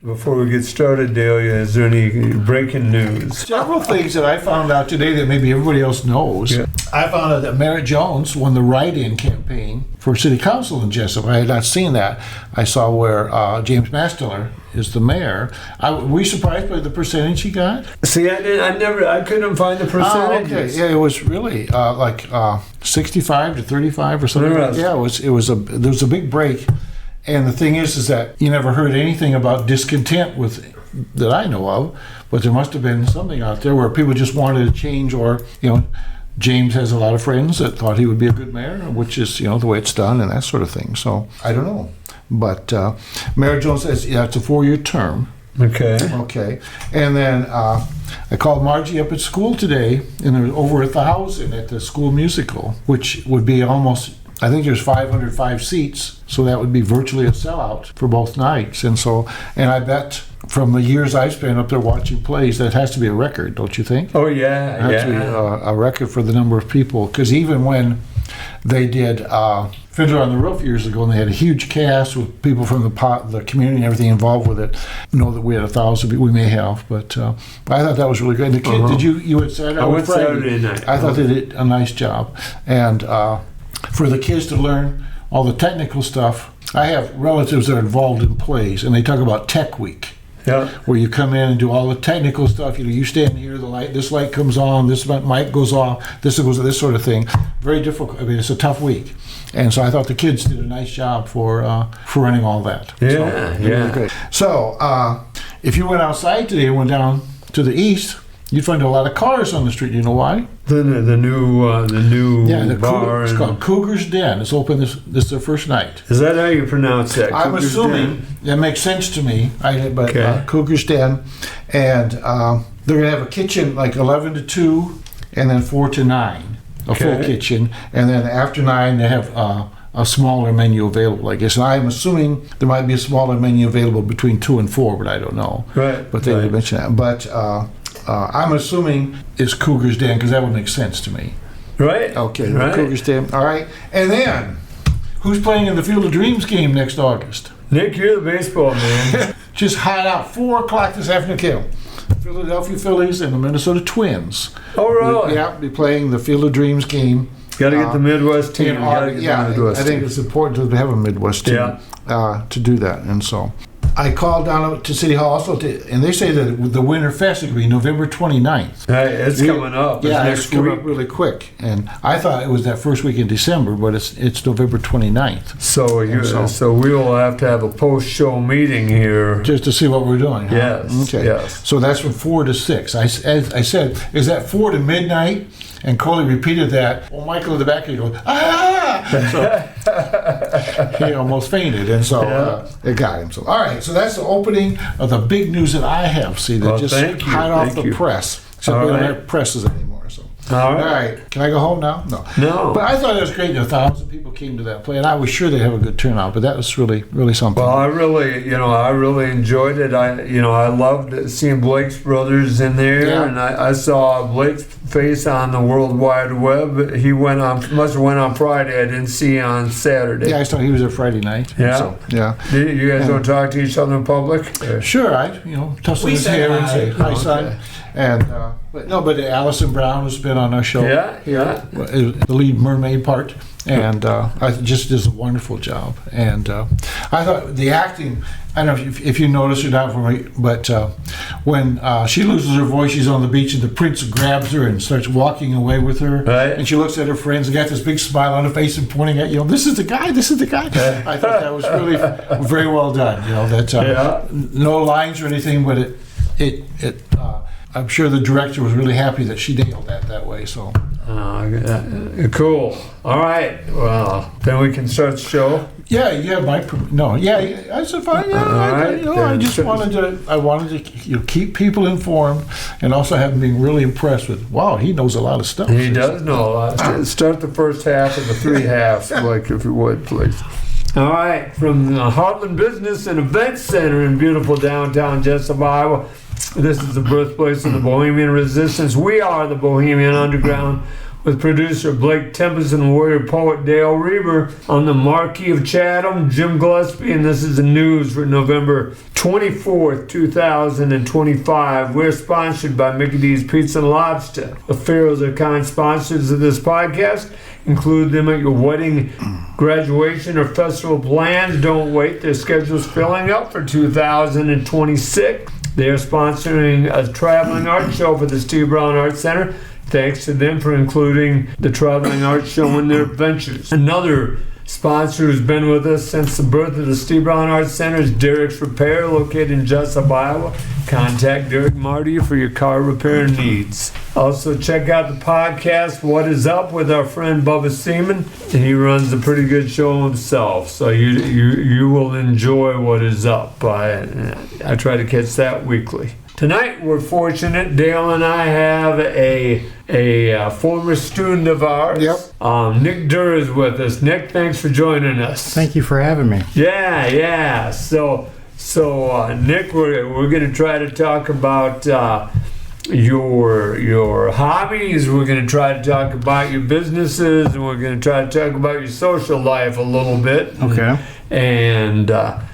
Before we get started, Dahlia, is there any breaking news? Several things that I found out today that maybe everybody else knows. Yeah. I found out that Merritt Jones won the write-in campaign for city council in Jesup. I had not seen that. I saw where James Mastler is the mayor. Were you surprised by the percentage he got? See, I couldn't find the percentages. Okay. Yeah, it was really 65 to 35 or something. Yeah, there was a big break. And the thing is that you never heard anything about discontent that I know of, but there must have been something out there where people just wanted to change, or James has a lot of friends that thought he would be a good mayor, which is the way it's done and that sort of thing. So I don't know, but Mayor Jones says it's a 4-year term. Okay. And then I called Margie up at school today, and there was over 1,000 at the school musical, which would be almost. I think there's 505 seats, so that would be virtually a sellout for both nights. And I bet from the years I've spent up there watching plays, that has to be a record, don't you think? Oh, yeah. It has to be a record for the number of people. Because even when they did Fiddler on the Roof years ago, and they had a huge cast with people from the community and everything involved with it, know that we had 1,000 people, we may have, but I thought that was really good. And the kid, did you had Saturday? I went Saturday night. I thought they did a nice job. And for the kids to learn all the technical stuff, I have relatives that are involved in plays, and they talk about Tech Week. Yeah. Where you come in and do all the technical stuff. You stand here, this light comes on, this mic goes off, this sort of thing. Very difficult. I mean, it's a tough week. And so I thought the kids did a nice job for running all that. Yeah. Great. So if you went outside today and went down to the east, you'd find a lot of cars on the street. You know why? The new bar. It's called Cougar's Den. It's open this is their first night. Is that how you pronounce that? I'm assuming that makes sense to me. Cougar's Den, and they're gonna have a kitchen like 11 to 2, and then 4 to 9, full kitchen, and then after 9 they have a smaller menu available, I guess. And I'm assuming there might be a smaller menu available between 2 and 4, but I don't know. Right. But they didn't mention that. But I'm assuming it's Cougar's Den, because that would make sense to me. Right. Okay, right. Cougar's Den. All right. And then, who's playing in the Field of Dreams game next August? Nick, you're the baseball man. Just hot out. 4 o'clock this afternoon. Philadelphia Phillies and the Minnesota Twins. Oh, really? Be playing the Field of Dreams game. Got to get the Midwest team. I think it's important to have a Midwest team to do that. And so I called down to City Hall also, and they say that the Winter Fest is going to be November 29th. Hey, it's coming up. It's coming up really quick. And I thought it was that first week in December, but it's November 29th. So we will have to have a post-show meeting here. Just to see what we're doing. Huh? Yes. Okay. Yes. So that's from 4 to 6. I said, is that 4 to midnight? And Coley repeated that. Well, Michael in the back, he goes, ah! So he almost fainted, and so it got him. So, all right, so that's the opening of the big news that I have. See, that just hot off the press. Except we don't have presses anymore. So, all right. Can I go home now? No. But I thought it was great. 1,000 people came to that play, and I was sure they'd have a good turnout. But that was really, really something. Well, I really enjoyed it. I loved seeing Blake's brothers in there, and I saw Blake's face on the World Wide Web. He must have went on Friday. I didn't see on Saturday. Yeah, I saw he was there Friday night. Yeah. So, You guys don't talk to each other in public? Sure, I tussle his hair and say hi, son. And but Allison Brown has been on our show. The lead mermaid part, and I just does a wonderful job. And I thought the acting. I don't know if you noticed or not, but when she loses her voice, she's on the beach, and the prince grabs her and starts walking away with her. Right. And she looks at her friends and got this big smile on her face and pointing at this is the guy. I thought that was really very well done. No lines or anything, but it I'm sure the director was really happy that she nailed that way. So. Cool. All right. Well, then we can start the show. Yeah, you have my I said fine. I just wanted to keep people informed, and also have them being really impressed with. Wow, he knows a lot of stuff. He does know a lot. Start the first half of the 3 halves, like if you would, please. All right, from the Heartland Business and Events Center in beautiful downtown Jesup, Iowa. This is the birthplace of the Bohemian Resistance. We are the Bohemian Underground. with producer Blake Tempus and warrior poet Dale Rueber on the Marquis of Chatham, Jim Gillespie, and this is the news for November 24th, 2025. We're sponsored by Mickey D's Pizza and Lobster. The Pharaohs are kind sponsors of this podcast. Include them at your wedding, graduation, or festival plans. Don't wait. Their schedule's filling up for 2026. They are sponsoring a traveling art show for the Steve Brown Art Center. Thanks to them for including the traveling art show in their adventures. Another sponsor who's been with us since the birth of the Steve Brown Art Center is Derek's Repair, located in Jesup, Iowa. Contact Derek Marty for your car repair needs. Also, check out the podcast, What Is Up, with our friend Bubba Seaman. He runs a pretty good show himself, so you will enjoy What Is Up. I try to catch that weekly. Tonight, we're fortunate. Dale and I have a former student of ours. Yep. Nick Derr is with us. Nick, thanks for joining us. Thank you for having me. Yeah. So Nick, we're going to try to talk about your hobbies. We're going to try to talk about your businesses, and we're going to try to talk about your social life a little bit. Okay. And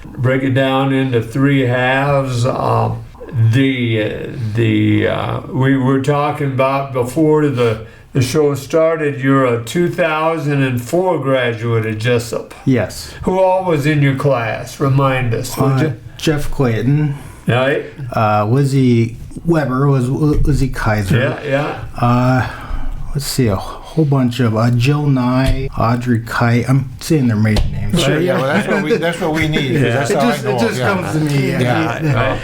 break it down into three halves. We were talking about before the show started, you're a 2004 graduate at Jesup. Yes. Who all was in your class? Remind us, would you? Jeff Clayton. Right? Lizzie Weber, Lizzie Kaiser. Yeah. Let's see, a whole bunch of Jill Nye, Audrey Kite. I'm saying their maiden names. Sure, yeah, well, that's what we need. Yeah. That's how I know It just comes to me. Yeah.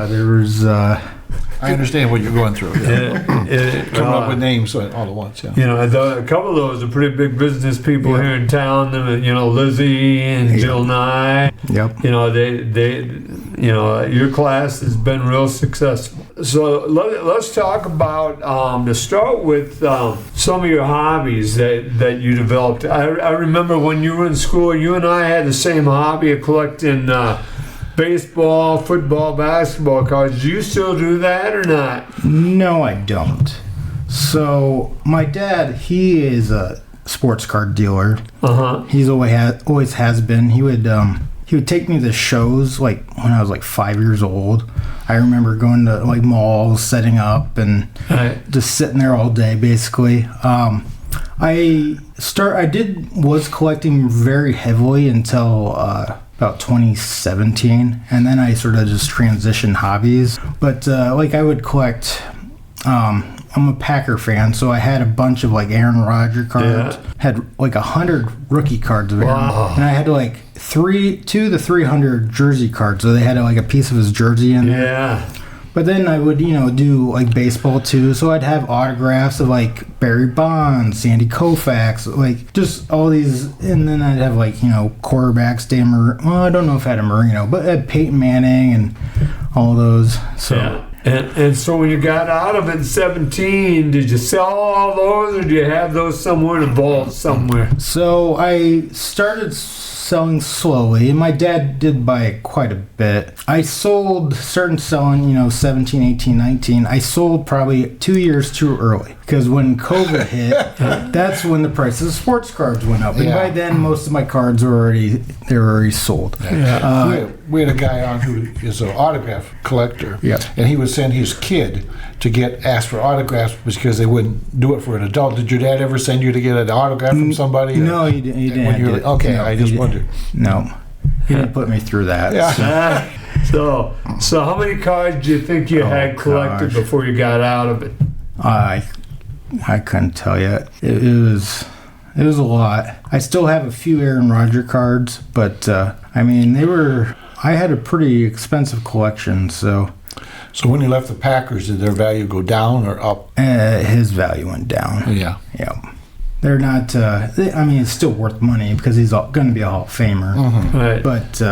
There was... I understand what you're going through. Coming up with names all at once. Yeah. You know, a couple of those are pretty big business people here in town. Lizzie and Jill Nye. Yep. You know, they your class has been real successful. So let's talk about to start with some of your hobbies that you developed. I remember when you were in school, you and I had the same hobby of collecting baseball, football, basketball cards. Do you still do that or not? No, I don't. So my dad, he is a sports card dealer. He's always has been. He would take me to shows like when I was like 5 years old. I remember going to like malls, setting up, and just sitting there all day basically. I was collecting very heavily until about 2017, and then I sort of just transitioned hobbies. But I would collect. I'm a Packer fan, so I had a bunch of like Aaron Rodgers cards. Had like 100 rookie cards of Aaron, and I had like 200 to 300 jersey cards. So they had like a piece of his jersey in there. Yeah. But then I would, do like baseball too. So I'd have autographs of like Barry Bonds, Sandy Koufax, like just all these. And then I'd have like, quarterbacks, I don't know if I had a Marino, but I had Peyton Manning and all those. So. Yeah. And so when you got out of it in 17, did you sell all those, or do you have those somewhere in a vault somewhere? So I started selling slowly, and my dad did buy quite a bit. I started selling, 17, 18, 19. I sold probably 2 years too early, because when COVID hit, that's when the prices of sports cards went up. And by then, most of my cards were already sold. Yeah. We had a guy on who is an autograph collector, and he would send his kid to ask for autographs because they wouldn't do it for an adult. Did your dad ever send you to get an autograph from somebody? No, he didn't. Okay, I just wondered. No, he didn't put me through that. Yeah. So how many cards do you think you had collected before you got out of it? I couldn't tell you. It was a lot. I still have a few Aaron Rodgers cards, but I had a pretty expensive collection, so. So when you left the Packers, did their value go down or up? His value went down. Yeah. They're not. It's still worth money because he's going to be a Hall of Famer. Mm-hmm. Right. But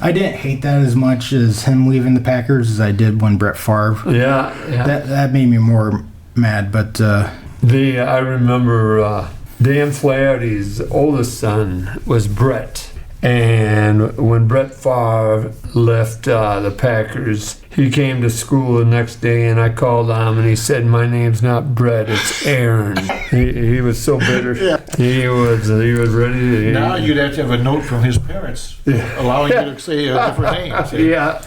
I didn't hate that as much as him leaving the Packers as I did when Brett Favre. Yeah. That made me more mad. But I remember Dan Flaherty's oldest son was Brett. And when Brett Favre left the Packers, he came to school the next day, and I called on him, and he said, "My name's not Brett, it's Aaron." He was so bitter. Yeah. He was ready to... Now you'd have to have a note from his parents allowing you to say a different name. See? Yeah.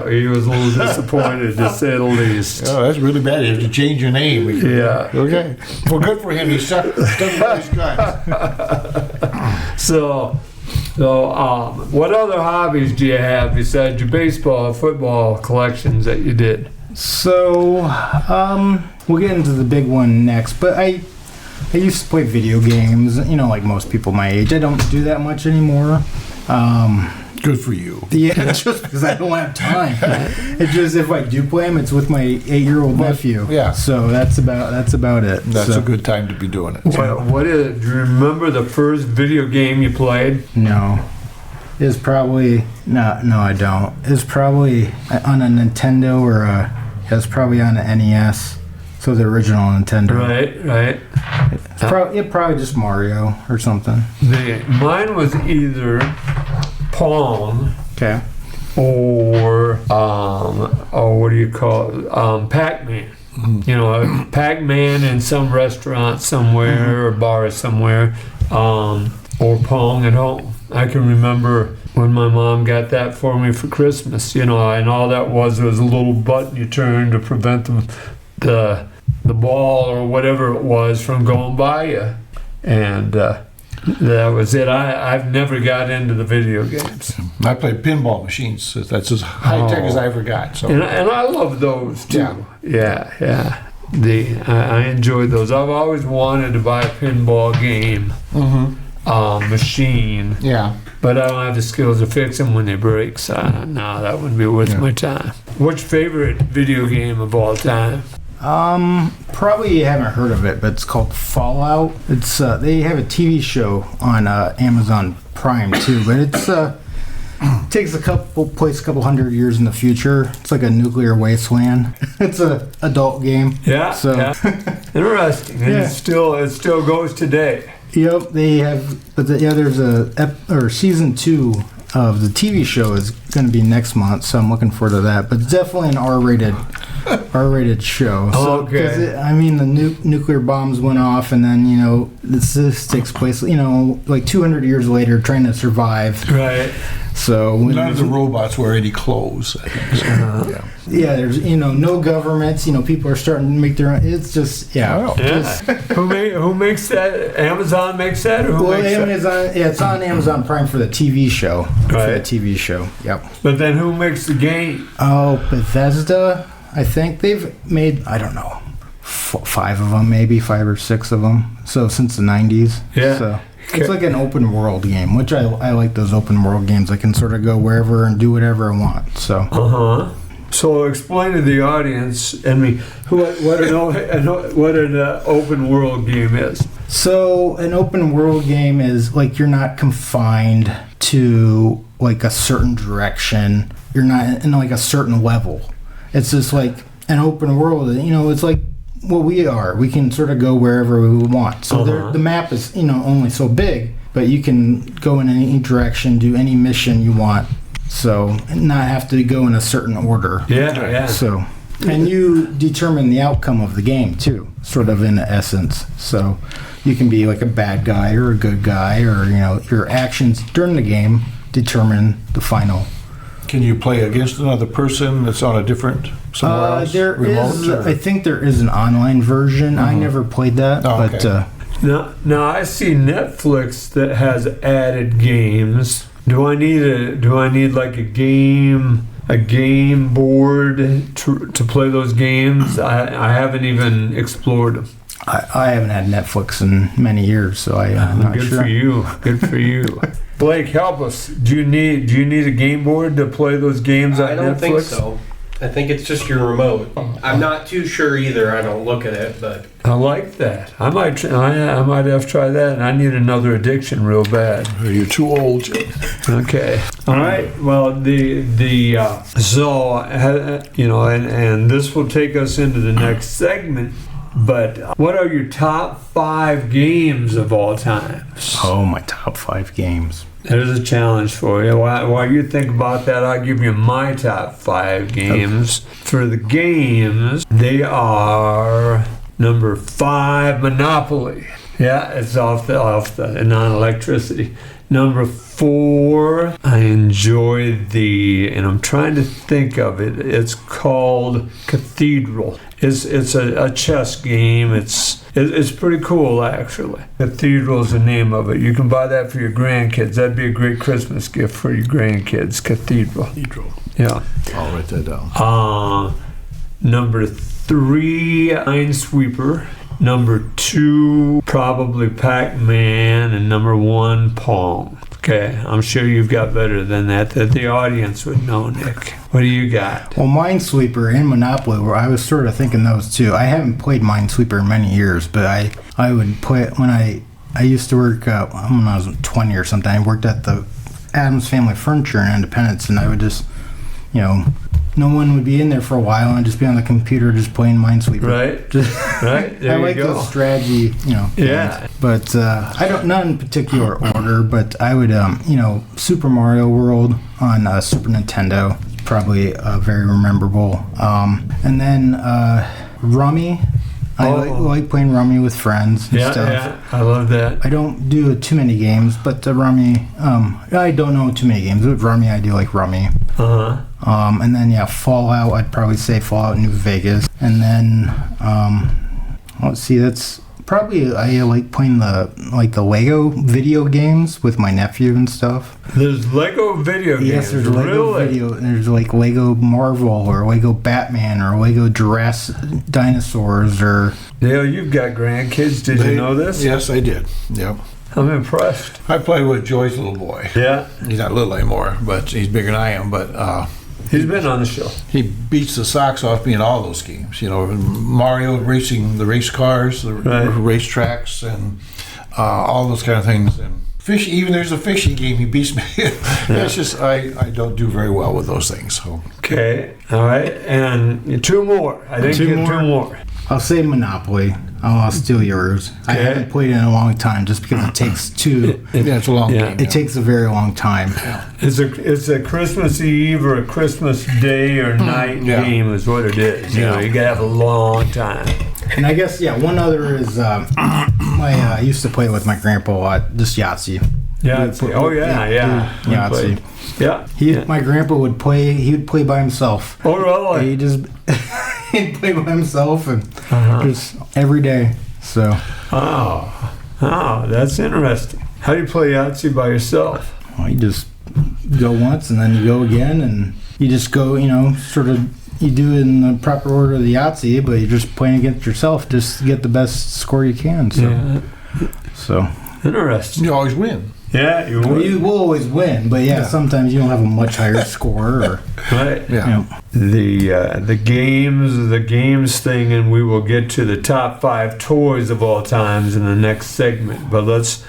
He was a little disappointed, to say the least. Oh, that's really bad. You have to change your name. Yeah. Okay. Well, good for him. He stuck by his guns. So, what other hobbies do you have besides your baseball, football collections that you did? So, we'll get into the big one next, but I used to play video games, like most people my age. I don't do that much anymore. Good for you. Yeah, just because I don't have time. It's just if I do play them, it's with my 8-year-old nephew. Yeah. So that's about it. That's a good time to be doing it. What is it? Do you remember the first video game you played? No. It's probably no, I don't. It's probably on a Nintendo it's probably on an NES. So the original Nintendo. Right. It's probably just Mario or something. Mine was either Pong. Okay. Or what do you call it? Pac-Man. Mm-hmm. Pac-Man in some restaurant somewhere or bar somewhere, or Pong at home. I can remember when my mom got that for me for Christmas, and all that was a little button you turned to prevent the ball or whatever it was from going by you. And that was it. I've never got into the video games. I played pinball machines. That's as high tech as I ever got. So. And I love those too. Yeah. I enjoyed those. I've always wanted to buy a pinball game machine. Yeah. But I don't have the skills to fix them when they break. So no, that wouldn't be worth my time. What's your favorite video game of all time? Probably you haven't heard of it, but it's called Fallout. It's they have a TV show on Amazon Prime too, but it's takes place a couple hundred years in the future. It's like a nuclear wasteland. It's a adult game. Yeah. So interesting. And it still goes today. Yep, they have, but there's season 2 of the TV show is going to be next month, so I'm looking forward to that. But it's definitely an R-rated show. So, okay. The nuclear bombs went off, and then this takes place like 200 years later, trying to survive. Right. So none of the robots wear any clothes. I think. So, yeah. There's no governments. People are starting to make their own. It's just Who makes that? Amazon makes that, or who makes Amazon. Yeah, it's on Amazon Prime for the TV show. Right. For the TV show. Yep. But then who makes the game? Oh, Bethesda. I think they've made 5 of them, maybe 5 or 6 of them. So since the 90s. Yeah. So. It's like an open world game, which I like those open world games. I can sort of go wherever and do whatever I want. So. So explain to the audience and me what an open world game is. So an open world game is like you're not confined to like a certain direction. You're not in like a certain level. It's just like an open world. It's like what we are. We can sort of go wherever we want. So the map is only so big, but you can go in any direction, do any mission you want. So not have to go in a certain order. Yeah. So, and you determine the outcome of the game too, sort of in essence. So you can be like a bad guy or a good guy, or your actions during the game determine the final. Can you play against another person that's on a different somewhere else? I think there is an online version. I never played that, but now I see Netflix that has added games. Do I need like a game board to play those games? I haven't even explored them. I haven't had Netflix in many years, so I'm not sure. Good for you. Blake, help us. Do you need a game board to play those games on Netflix? I don't think so. I think it's just your remote. I'm not too sure either. I don't look at it, but I like that. I might have to try that. And I need another addiction real bad. You're too old. Okay. All right. Well, and this will take us into the next segment. But what are your top 5 games of all times? Oh, my top 5 games. There's a challenge for you. While you think about that, I'll give you my top 5 games. Okay. For the games, they are number 5, Monopoly. Yeah, it's off the non-electricity. Number 4, I enjoy and I'm trying to think of it. It's called Cathedral. It's a chess game. It's pretty cool, actually. Cathedral is the name of it. You can buy that for your grandkids. That'd be a great Christmas gift for your grandkids. Cathedral. Yeah. I'll write that down. Number 3, Minesweeper. Number 2, probably Pac-Man, and number 1, Pong. Okay, I'm sure you've got better than that the audience would know, Nick. What do you got? Well, Minesweeper and Monopoly, where I was sort of thinking those two. I haven't played Minesweeper in many years, but I would play it when I used to work, when I was 20 or something. I worked at the Adams Family Furniture in Independence, and I would just, no one would be in there for a while, and I'd just be on the computer just playing Minesweeper. Right. Right. There I like you go. the strategy, Yeah. games. But I don't, not in particular order, but I would, Super Mario World on Super Nintendo, probably very memorable. And then Rummy. I like playing Rummy with friends and stuff. Yeah, I love that. I don't do too many games, but Rummy, I don't know too many games. With Rummy, I do like Rummy. Uh-huh. And then, Fallout, I'd probably say Fallout New Vegas. And then, let's see, that's probably, I like playing the Lego video games with my nephew and stuff. There's Lego video games. Yes, there's Lego video. There's like Lego Marvel or Lego Batman or Lego Jurassic Dinosaurs or. Dale, you've got grandkids. Did you know this? Yes, I did. Yep. I'm impressed. I play with Joy's little boy. Yeah. He's not little anymore, but he's bigger than I am. But he's been on the show. He beats the socks off me in all those games. Mario racing the race cars, the race tracks, and all those kind of things. And fishing, even there's a fishing game. He beats me. It's just I don't do very well with those things. So. Okay. All right. And 2 more. I think you get 2 more. I'll say Monopoly. I'll steal yours. Okay. I haven't played it in a long time just because it takes 2. Yeah, it's a long game. It takes a very long time. Yeah. It's a Christmas Eve or a Christmas Day or night game is what it is. You gotta have a long time. And I guess one other is I used to play with my grandpa a lot. Just Yahtzee. Yahtzee. Yahtzee. Yeah. My grandpa would play. He would play by himself. Oh really? He just he'd play by himself and just every day. So. Oh, that's interesting. How do you play Yahtzee by yourself? Well, you just go once and then you go again, and you just go. Sort of. You do it in the proper order of the Yahtzee, but you're just playing against yourself just to get the best score you can. So interesting. You always win. Yeah, you will always win, but sometimes you don't have a much higher score. Or, right. Yeah. The games thing, and we will get to the top 5 toys of all times in the next segment. But let's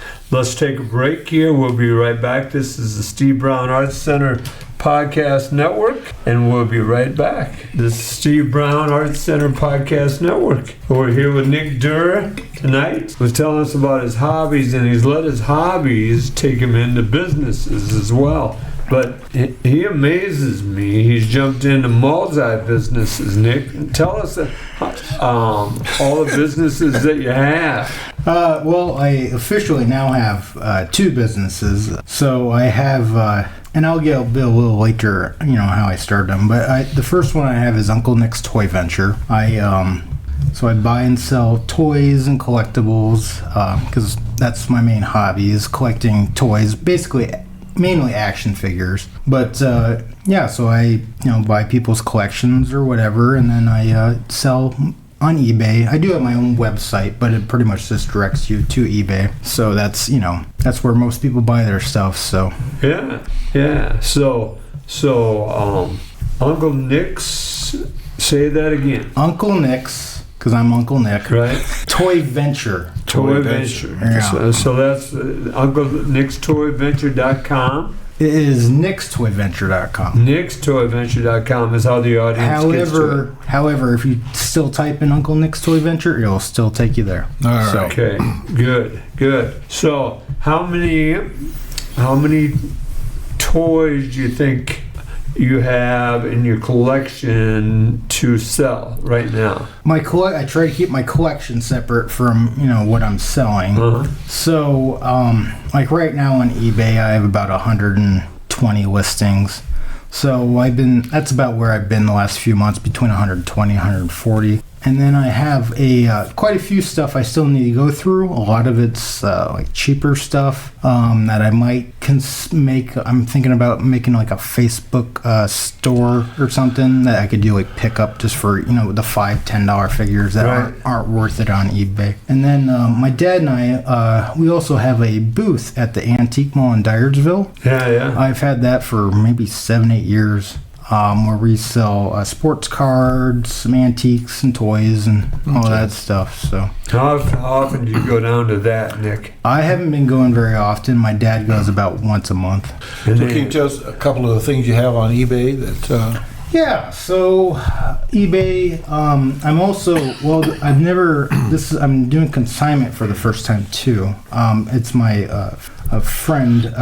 take a break here. We'll be right back. This is the Steve Brown Arts Center Podcast Network, and we'll be right back. This is Steve Brown Arts Center Podcast Network. We're here with Nick Derr tonight. He was telling us about his hobbies, and he's let his hobbies take him into businesses as well. But he amazes me. He's jumped into multi-businesses. Nick, tell us all the businesses that you have. Well, I officially now have 2 businesses. So I have, and I'll get a little later, how I started them. But the first one I have is Uncle Nick's Toy Venture. So I buy and sell toys and collectibles because that's my main hobby is collecting toys, basically mainly action figures. But so I buy people's collections or whatever, and then I sell on eBay. I do have my own website, but it pretty much just directs you to eBay. So that's that's where most people buy their stuff. So yeah. So Uncle Nick's. Say that again. Uncle Nick's. Because I'm Uncle Nick. Right. Toy Venture. Toy Venture. Yeah. So that's Uncle Nick's ToyVenture.com. It is nickstoyventure.com. nickstoyventure.com is how the audience gets to it. However, if you still type in Uncle Nick's Toy Venture, it'll still take you there. All right. Okay, good. So how many toys do you think you have in your collection to sell right now? I try to keep my collection separate from what I'm selling. So like right now on eBay I have about 120 listings. So that's about where I've been the last few months, between 120 140. And then I have quite a few stuff I still need to go through. A lot of it's like cheaper stuff that I might make. I'm thinking about making like a Facebook store or something that I could do like pick up just for the $5-10 figures that aren't worth it on eBay. And then my dad and I we also have a booth at the Antique Mall in Dyersville. Yeah. I've had that for maybe 7-8 years. Where we sell sports cards, some antiques and toys and all that stuff. So how often do you go down to that, Nick? I haven't been going very often. My dad goes about once a month. So can you tell us a couple of the things you have on eBay that... Yeah, so eBay, I'm also, I'm doing consignment for the first time too. It's my a friend,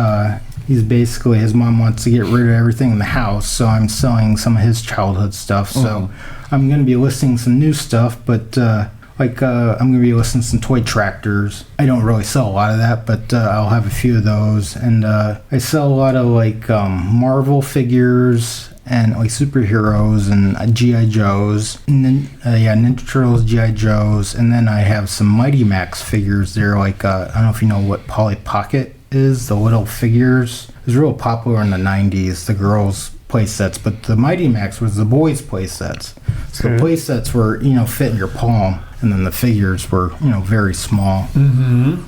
he's basically, his mom wants to get rid of everything in the house, so I'm selling some of his childhood stuff. So I'm going to be listing some new stuff, but I'm going to be listing some toy tractors. I don't really sell a lot of that, but I'll have a few of those. And I sell a lot of Marvel figures and like superheroes and G.I. Joes. Ninja Turtles, G.I. Joes. And then I have some Mighty Max figures. They're I don't know if you know what Polly Pocket is, the little figures. It was real popular in the 90s, the girls' play sets, but the Mighty Max was the boys' play sets. So the play sets were, fit in your palm, and then the figures were, very small.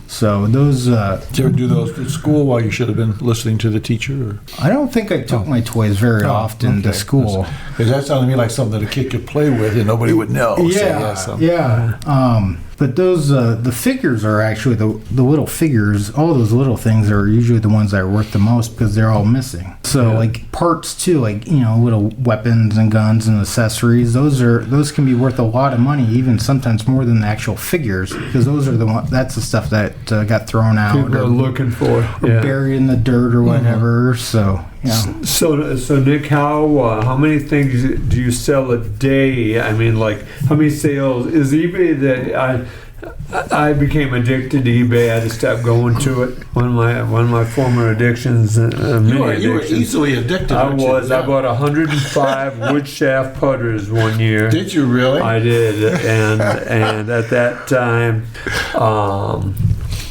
So those... Did you ever do those at school while you should have been listening to the teacher? Or? I don't think I took my toys very often to school. Because that sounded to me like something a kid could play with and nobody would know. But those the figures are actually the little figures. All those little things are usually the ones that are worth the most because they're all missing. So parts too, little weapons and guns and accessories. Those can be worth a lot of money, even sometimes more than the actual figures, because those are that's the stuff that got thrown out. People are looking for buried in the dirt or whatever. So. Yeah. So Nick, how many things do you sell a day? I mean, how many sales is eBay that I became addicted to eBay. I had to stop going to it. One of my former addictions. You were easily addicted. I was. I bought 105 wood shaft putters one year. Did you really? I did, and at that time,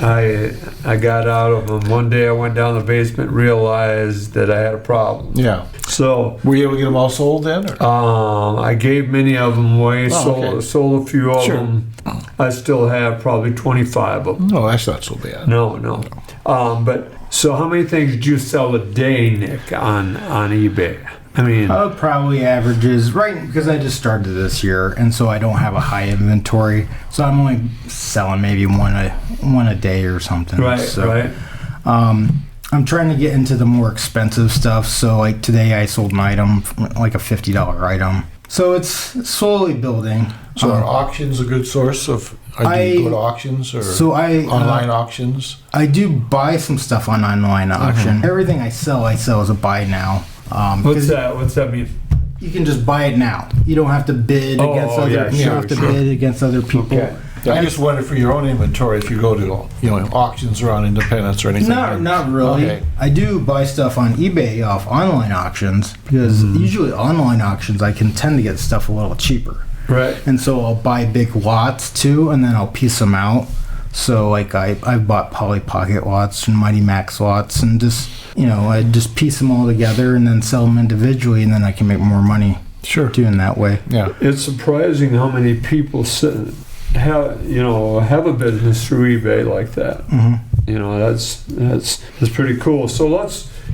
I got out of them. One day I went down the basement, realized that I had a problem. Yeah. So were you able to get them all sold then? Or? I gave many of them away. Sold a few of them. I still have probably 25 of them. No, that's not so bad. No. But so how many things do you sell a day, Nick, on eBay? I mean, probably averages, right? Because I just started this year, and so I don't have a high inventory, so I'm only selling maybe one a day or something. Right. I'm trying to get into the more expensive stuff. So today I sold an item, like a $50 item. So it's slowly building. So are auctions a good source of? Do you go to auctions or online auctions? I do buy some stuff on online auction. Everything I sell as a buy now. What's that mean? You can just buy it now. You don't have to bid against other. You don't have to bid against other people. Okay. I just wondered for your own inventory if you go to auctions or on Independence or anything. Not really. Okay. I do buy stuff on eBay off online auctions because usually online auctions I can tend to get stuff a little cheaper. Right. And so I'll buy big lots too, and then I'll piece them out. So I've bought Polly Pocket lots and Mighty Max lots, and just I just piece them all together and then sell them individually, and then I can make more money. Sure. Doing that way. Yeah. It's surprising how many people have a business through eBay like that. That's pretty cool. So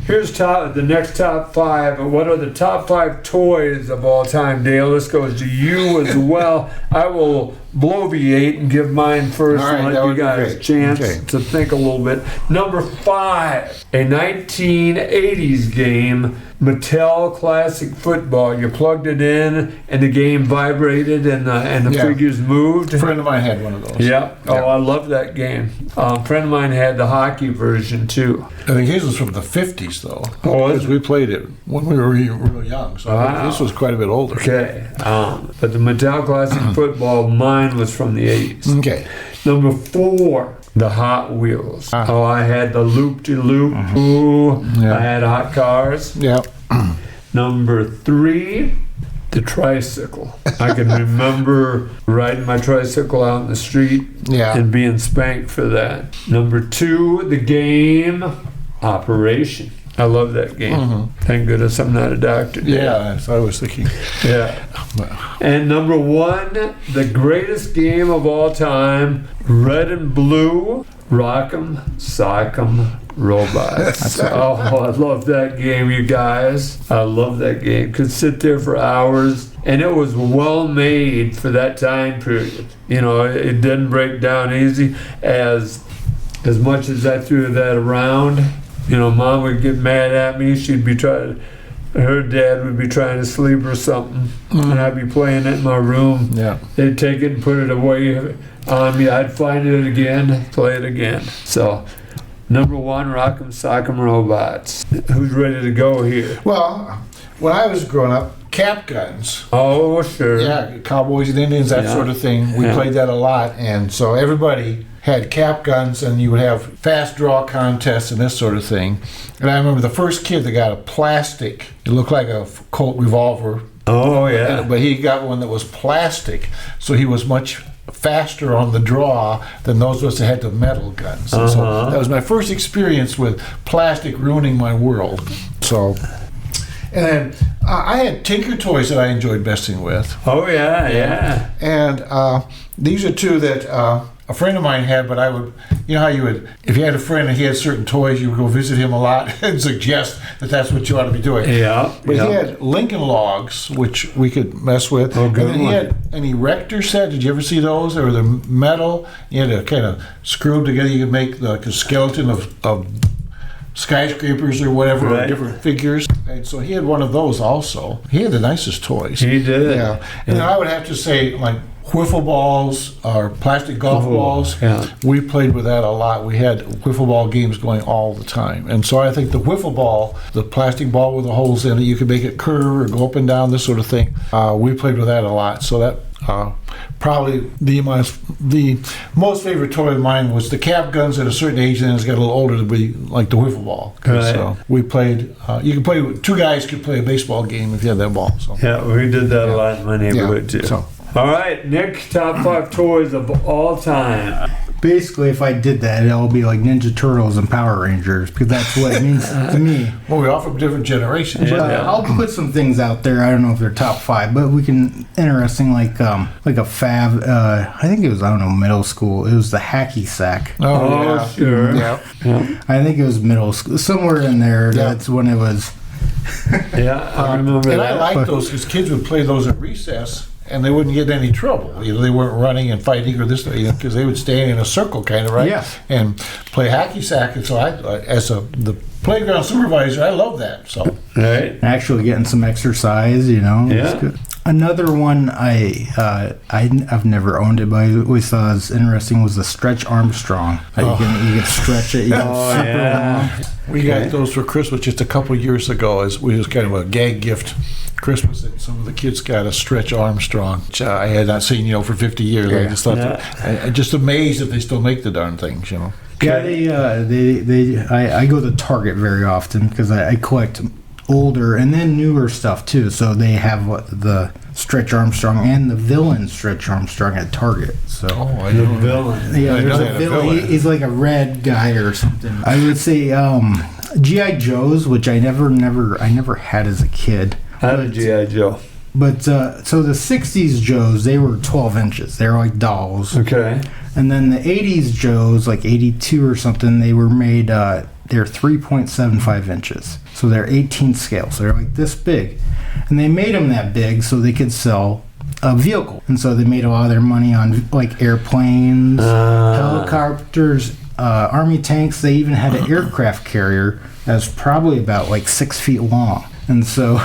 here's the next top 5. What are the top 5 toys of all time, Dale? This goes to you as well. I will bloviate and give mine first All right, and that let you would be guys a great. chance Okay. to think a little bit. Number 5, a 1980s game, Mattel Classic Football. You plugged it in and the game vibrated and the Yeah. figures moved. A friend of mine had one of those. Yeah. Oh, I love that game. A friend of mine had the hockey version too. I think his was from the 50s, though. Oh, is Because we played it when we were real young, so Wow. this was quite a bit older. Okay. But the Mattel Classic Football, mine was from the 80s. Okay. Number 4, the Hot Wheels. Ah. Oh, I had the Loop-de-Loop. Ooh, Yeah. I had Hot Cars. Yeah. Number 3, the tricycle. I can remember riding my tricycle out in the street Yeah. and being spanked for that. Number 2, the game Operation. I love that game. Thank goodness I'm not a doctor. Yeah, that's what I was thinking. Yeah. And number 1, the greatest game of all time, Red and Blue, Rock'em Sock'em Robots. Oh, I love that game, you guys. I love that game. Could sit there for hours, and it was well made for that time period. You know, it didn't break down easy. As much as I threw that around, you know, Mom would get mad at me. She'd be trying. Her dad would be trying to sleep or something, and I'd be playing it in my room. Yeah. They'd take it and put it away on me. I'd find it again, play it again. So, number 1, Rock'em Sock'em Robots. Who's ready to go here? Well, when I was growing up, cap guns. Oh, sure. Yeah, cowboys and Indians, that Yeah. sort of thing. We Yeah. played that a lot, and so everybody had cap guns, and you would have fast draw contests and this sort of thing. And I remember the first kid that got a plastic, it looked like a Colt revolver, Oh, yeah. but he got one that was plastic, so he was much faster on the draw than those of us that had the metal guns. And so that was my first experience with plastic ruining my world. So, and then I had Tinker toys that I enjoyed messing with. Oh, yeah, yeah. And these are two that a friend of mine had, but I would, you know how you would, if you had a friend and he had certain toys, you would go visit him a lot and suggest that that's what you ought to be doing. Yeah. But yeah. he had Lincoln Logs, which we could mess with. Oh, good and then he one. had an erector set. Did you ever see those? They were the metal. You had to kind of screw them together. You could make like a skeleton of skyscrapers or whatever, Right. different figures. And so he had one of those also. He had the nicest toys. He did. Yeah. And then I would have to say, like, wiffle balls or plastic golf balls. yeah. We played with that a lot. We had wiffle ball games going all the time. And so I think the wiffle ball, the plastic ball with the holes in it, you could make it curve or go up and down, this sort of thing. We played with that a lot. So that probably the most favorite toy of mine was the cap guns at a certain age, and as it got a little older to be like the wiffle ball. Right. So we played, you could play, two guys could play a baseball game if you had that ball. So. Yeah, we did that a lot in my neighborhood, too. So. All right, Nick, top 5 toys of all time. Basically, if I did that, it'll be like Ninja Turtles and Power Rangers, because that's what it means to me. Well, we offer different generations. Yeah. But I'll put some things out there. I don't know if they're top 5, but we can interesting like a fab. I think it was, I don't know, middle school. It was the hacky sack. Oh, yeah. sure. Yeah. I think it was middle school, somewhere in there. Yeah. That's when it was. Yeah, I remember And that. I liked those because kids would play those at recess and they wouldn't get in any trouble. You know, they weren't running and fighting or this, you know, because they would stay in a circle kind of, right? Yeah. And play hacky sack. And so I, as the playground supervisor, I love that. So Right? Actually getting some exercise, you know. Yeah. It's good. Another one I've never owned it, but I always thought it was interesting was the Stretch Armstrong. You can stretch it. You can Oh, yeah. we got those for Christmas just a couple years ago. It was kind of a gag gift Christmas that some of the kids got a Stretch Armstrong, which I had not seen, for 50 years. I just thought, I'm just amazed that they still make the darn things, Yeah, I go to Target very often because I collect older and then newer stuff too. So they have the Stretch Armstrong and the villain Stretch Armstrong at Target. So I The don't know. villain. yeah, I there's know a that villain. He's like a red guy or something. I would say GI Joes, which I never had as a kid. I had a G.I. Joe. But so the 60s Joes, they were 12 inches. They were like dolls. Okay. And then the 80s Joes, like 82 or something, they were made, they're 3.75 inches. So they're 18 scale. So they're like this big. And they made them that big so they could sell a vehicle, and so they made a lot of their money on like airplanes, helicopters, army tanks. They even had an aircraft carrier that's probably about like 6 feet long, and so.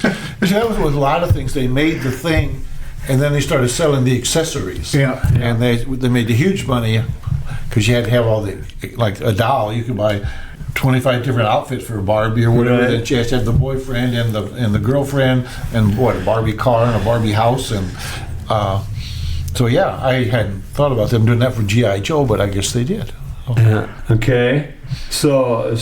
That was with a lot of things. They made the thing, and then they started selling the accessories. Yeah. And they made the huge money because you had to have all the, like a doll, you could buy 25 different outfits for a Barbie or whatever. Then you had to have the boyfriend and the girlfriend and what, a Barbie car and a Barbie house. And so yeah, I hadn't thought about them doing that for G.I. Joe, but I guess they did. Okay. Yeah. Okay. So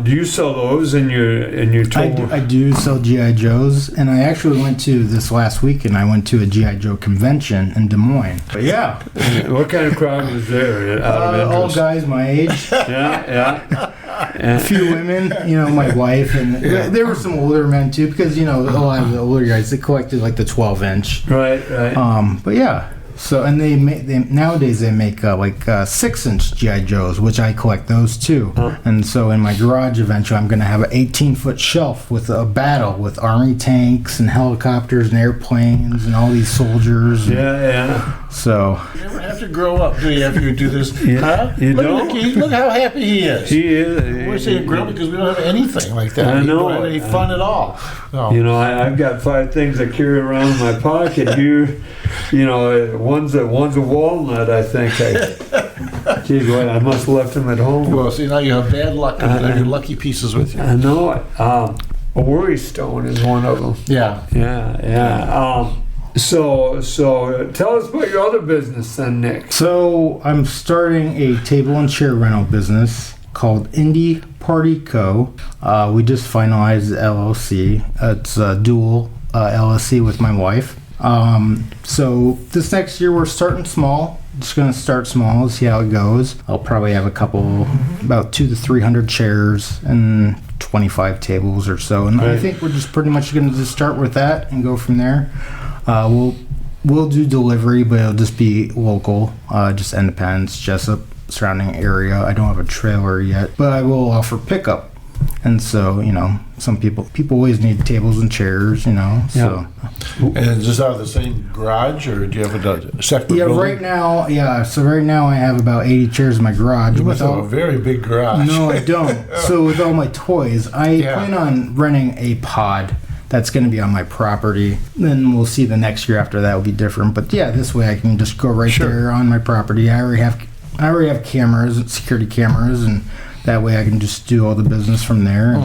do you sell those in your tour? I do sell GI Joes, and I actually went to this last weekend. I went to a GI Joe convention in Des Moines. But yeah, what kind of crowd was there? All guys my age. Yeah. A few women, my wife, and there were some older men too, because a lot of the older guys, they collected like the 12-inch. Right. But yeah. So, and they nowadays they make like 6-inch GI Joes, which I collect those too. And so in my garage eventually I'm going to have an 18-foot shelf with a battle with army tanks and helicopters and airplanes and all these soldiers. Yeah. So you never have to grow up, do you, after you do this? Yeah, you don't? Look how happy he is. He is. We're saying grow because we don't have anything like that. I know. We don't have any fun at all. No. I've got 5 things I carry around in my pocket here. One's a walnut, I think. Geez, I must have left them at home. Well, see, now you have bad luck. They're your lucky pieces with you. I know it. A worry stone is one of them. Yeah. So tell us about your other business then, Nick. So I'm starting a table and chair rental business called Indie Party Co. We just finalized the LLC. It's a dual LLC with my wife. So this next year we're starting small. Just gonna start small, see how it goes. I'll probably have about 200 to 300 chairs and 25 tables or so. And I think we're just pretty much gonna just start with that and go from there. We'll do delivery, but it'll just be local, just Independence, Jesup, surrounding area. I don't have a trailer yet, but I will offer pickup. And so, some people always need tables and chairs, so. And is this out of the same garage, or do you have a separate building? Right now, so right now I have about 80 chairs in my garage. You must have a very big garage. No, I don't. So with all my toys, I plan on renting a pod that's going to be on my property. Then we'll see the next year after that will be different. But yeah, this way I can just go right there on my property. I already have cameras, security cameras, and that way I can just do all the business from there.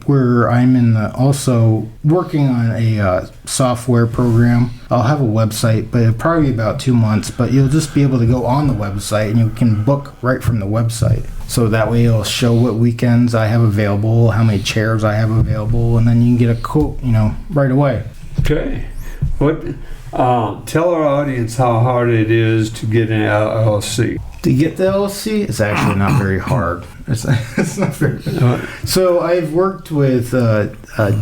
Where I'm also working on a software program. I'll have a website, but it'll probably be about 2 months. But you'll just be able to go on the website and you can book right from the website. So that way it'll show what weekends I have available, how many chairs I have available, and then you can get a quote, right away. Okay. Tell our audience how hard it is to get an LLC. To get the LLC, it's actually not very hard. It's not very hard. So I've worked with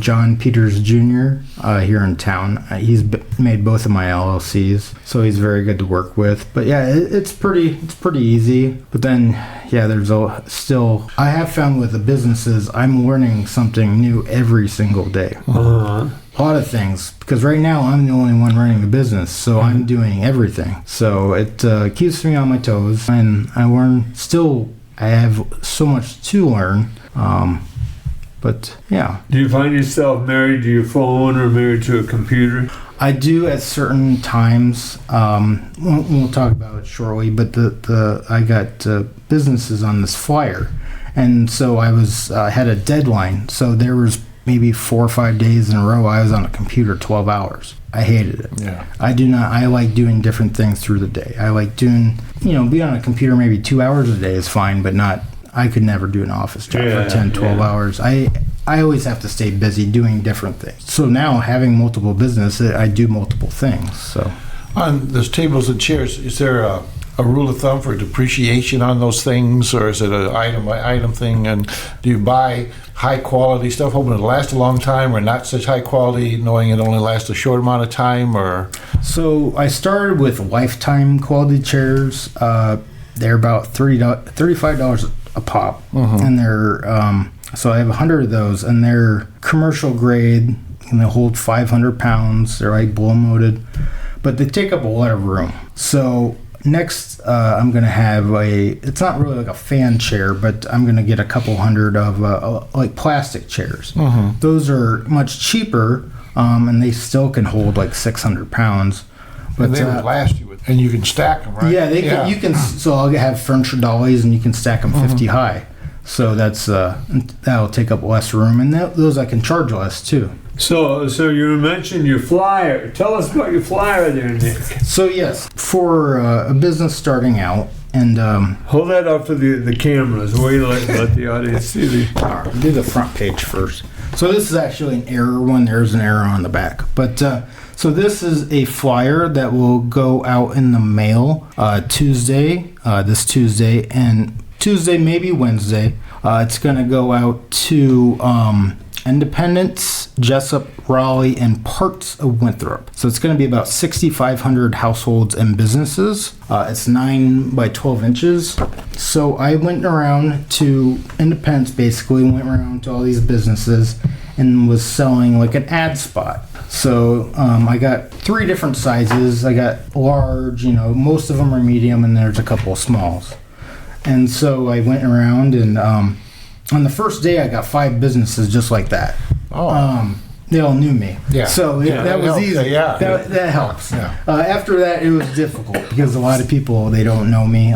John Peters Jr. Here in town. He's made both of my LLCs, so he's very good to work with. But yeah, it's pretty easy. But then, there's still. I have found with the businesses, I'm learning something new every single day. A lot of things, because right now I'm the only one running the business, so I'm doing everything. So it keeps me on my toes, and I have so much to learn. But yeah. Do you find yourself married to your phone or married to a computer? I do at certain times. We'll talk about it shortly, but I got businesses on this flyer, and so I had a deadline. So there was maybe 4 or 5 days in a row I was on a computer 12 hours. I hated it. Yeah. I like doing different things through the day. I like doing, be on a computer maybe 2 hours a day is fine, but I could never do an office job for 10, 12 hours. I always have to stay busy doing different things. So now having multiple businesses, I do multiple things. So on those tables and chairs, is there a rule of thumb for depreciation on those things, or is it an item by item thing? And do you buy high quality stuff hoping it'll last a long time, or not such high quality knowing it only lasts a short amount of time? Or so I started with lifetime quality chairs. They're about $35 a pop, and they're so I have 100 of those, and they're commercial grade, and they hold 500 pounds. They're like blow molded, but they take up a lot of room. So next, I'm going to have it's not really like a fan chair, but I'm going to get a couple hundred of like plastic chairs. Mm-hmm. Those are much cheaper, and they still can hold like 600 pounds. But and they would last you and you can stack them, right? Yeah, you can. So I'll have furniture dollies, and you can stack them 50 high. So that'll take up less room, and those I can charge less too. So you mentioned your flyer. Tell us about your flyer there, Nick. So yes, for a business starting out, and hold that up for the cameras. Wait, let the audience see the. All right, do the front page first. So this is actually an error when there's an error on the back, but. So this is a flyer that will go out in the mail Tuesday, this Tuesday, and Tuesday, maybe Wednesday. It's going to go out to Independence, Jesup, Raleigh, and parts of Winthrop. So it's going to be about 6,500 households and businesses. It's 9 by 12 inches. So I went around to Independence, basically, went around to all these businesses and was selling like an ad spot. So I got 3 different sizes. I got large, most of them are medium, and there's a couple of smalls. And so I went around, and on the first day I got 5 businesses just like that. Oh. They all knew me. Yeah. So that was easy. Yeah. That helps. Yeah. After that, it was difficult because a lot of people, they don't know me.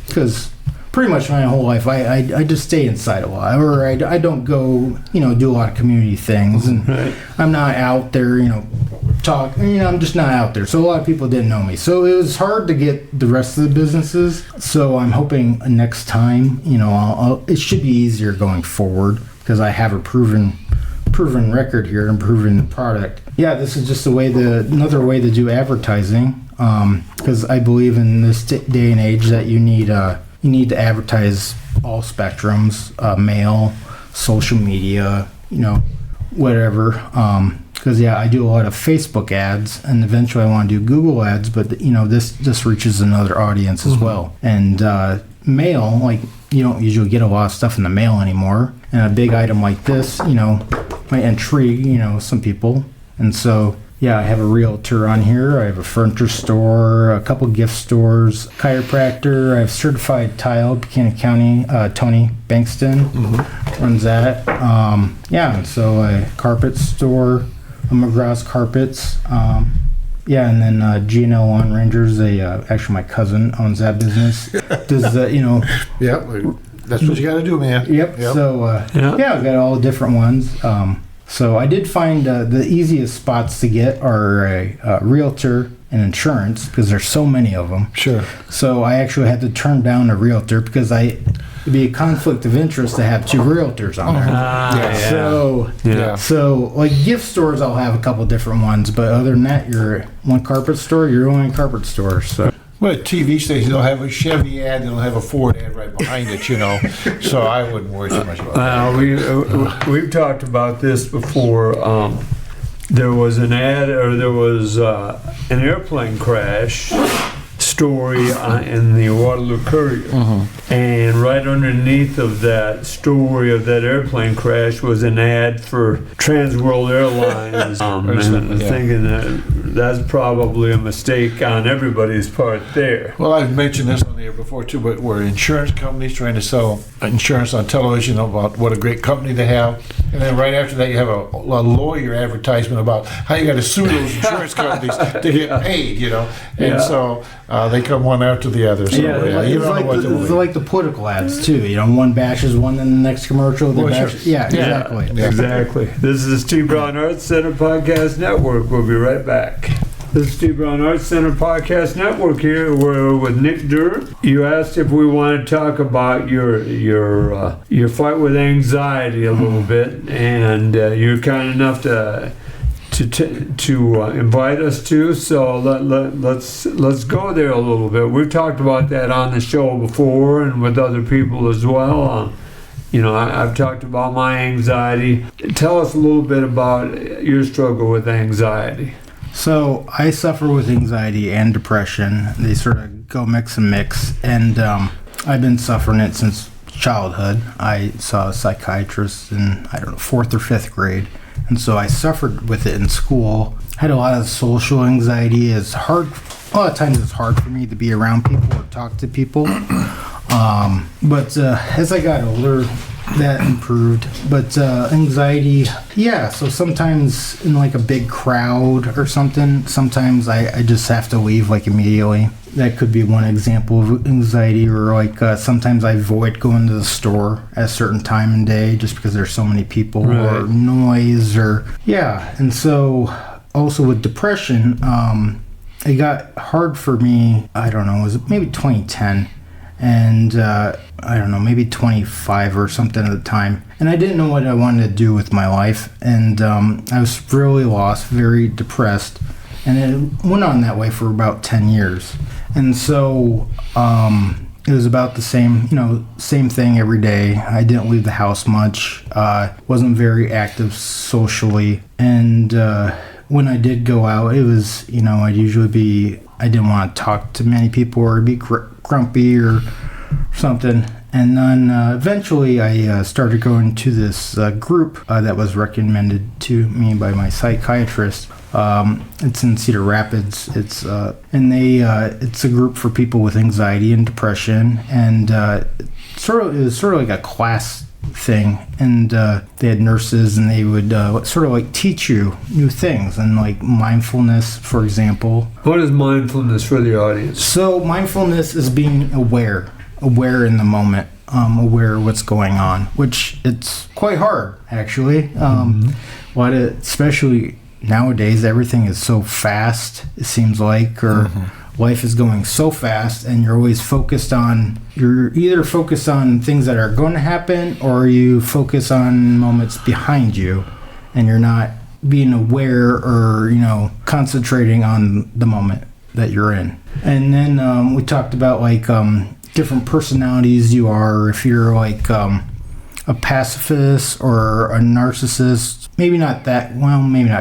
Because pretty much my whole life, I just stay inside a lot, or I don't go, do a lot of community things, and I'm not out there, talk. I'm just not out there. So a lot of people didn't know me. So it was hard to get the rest of the businesses. So I'm hoping next time, it should be easier going forward because I have a proven record here and proven product. Yeah, this is just another way to do advertising. Because I believe in this day and age that you need to advertise all spectrums, mail, social media, whatever. Because I do a lot of Facebook ads, and eventually I want to do Google ads, but this reaches another audience as well. And mail, like you don't usually get a lot of stuff in the mail anymore, and a big item like this, might intrigue some people, and so. Yeah, I have a realtor on here. I have a furniture store, a couple gift stores, chiropractor. I have certified tile, Buchanan County. Tony Bankston runs that. And so a carpet store, McGraw's Carpets. And then G&L Lawn Rangers. Actually, my cousin owns that business. Does Yep, that's what you got to do, man. Yep. So I've got all the different ones. So I did find the easiest spots to get are a realtor and insurance because there's so many of them. Sure. So I actually had to turn down a realtor because it'd be a conflict of interest to have 2 realtors on there. So like gift stores, I'll have a couple different ones, but other than that, you're one carpet store, you're only a carpet store. So. Well, TV stations, they'll have a Chevy ad, they'll have a Ford ad right behind it, so I wouldn't worry too much about that. We've talked about this before. There was an ad, or there was an airplane crash story in the Waterloo Courier. And right underneath of that story of that airplane crash was an ad for Trans World Airlines. And thinking that's probably a mistake on everybody's part there. Well, I've mentioned this on the air before too, but we're insurance companies trying to sell insurance on television about what a great company they have, and then right after that you have a lawyer advertisement about how you got to sue those insurance companies to get paid, and so they come one after the other. So, it's like the political ads too. One bashes one in the next commercial. Exactly. Exactly. This is Steve Brown Arts Center Podcast Network. We'll be right back. This is Steve Brown Arts Center Podcast Network here. We're with Nick Derr. You asked if we want to talk about your fight with anxiety a little bit, and you're kind enough to invite us to. So let's go there a little bit. We've talked about that on the show before and with other people as well. I've talked about my anxiety. Tell us a little bit about your struggle with anxiety. So I suffer with anxiety and depression. They sort of go mix and mix, and I've been suffering it since childhood. I saw a psychiatrist in 4th or 5th grade, And so I suffered with it in school. I had a lot of social anxiety. A lot of times it's hard for me to be around people or talk to people. But as I got older, that improved. But anxiety, so sometimes in like a big crowd or something, sometimes I just have to leave like immediately. That could be one example of anxiety. Or like sometimes I avoid going to the store at a certain time and day just because there's so many people or noise and so also with depression, it got hard for me. I don't know, it was maybe 2010 and I don't know, maybe 25 or something at the time, and I didn't know what I wanted to do with my life, and I was really lost, very depressed, and it went on that way for about 10 years. And so it was about the same thing every day. I didn't leave the house much, wasn't very active socially, and when I did go out, it was, I'd usually I didn't want to talk to many people or be grumpy or something. And then eventually I started going to this group that was recommended to me by my psychiatrist. It's in Cedar Rapids. It's a group for people with anxiety and depression, and it was sort of like a class thing, and they had nurses, and they would sort of like teach you new things, and like mindfulness, for example. What is mindfulness for the audience? So mindfulness is being aware in the moment, aware of what's going on, which it's quite hard actually. Especially nowadays, everything is so fast, it seems like, or life is going so fast, and you're either focused on things that are going to happen, or you focus on moments behind you, and you're not being aware or concentrating on the moment that you're in. And then we talked about like different personalities you are, if you're like a pacifist or a narcissist. Maybe not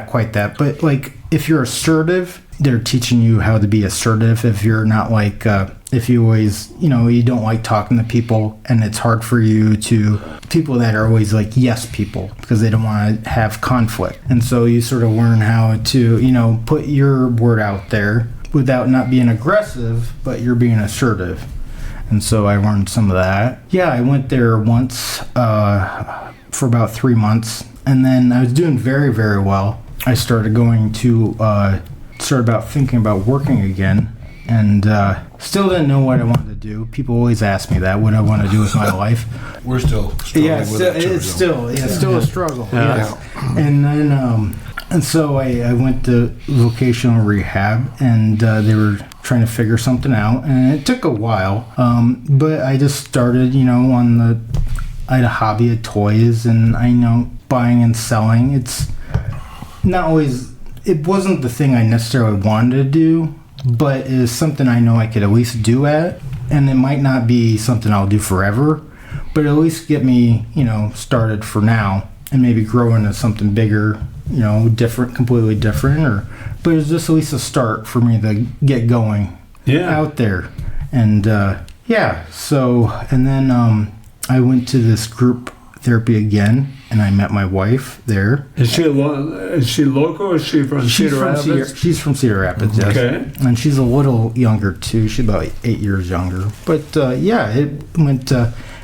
quite that, but like if you're assertive, they're teaching you how to be assertive. If you're not like, if you always, you don't like talking to people, and it's hard for you people that are always like yes people, because they don't want to have conflict. And so you sort of learn how to, put your word out there without not being aggressive, but you're being assertive. And so I learned some of that. Yeah, I went there once for about 3 months, and then I was doing very, very well. I started going to thinking about working again, and still didn't know what I wanted to do. People always ask me that, what I want to do with my life. We're still struggling with that. It's still a struggle. Yeah. And then and so I went to vocational rehab, and they were trying to figure something out, and it took a while. But I just started, I had a hobby of toys, and I buying and selling. It's not always, it wasn't the thing I necessarily wanted to do, but it is something I know I could at least do at, and it might not be something I'll do forever, but at least get me, started for now, and maybe grow into something bigger, different, completely different, but it's just at least a start for me to get going out there. And and then I went to this group therapy again, and I met my wife there. Is she local, or is she from Cedar Rapids? She's from Cedar Rapids, yes. Okay. And she's a little younger too. She's about 8 years younger. But it went.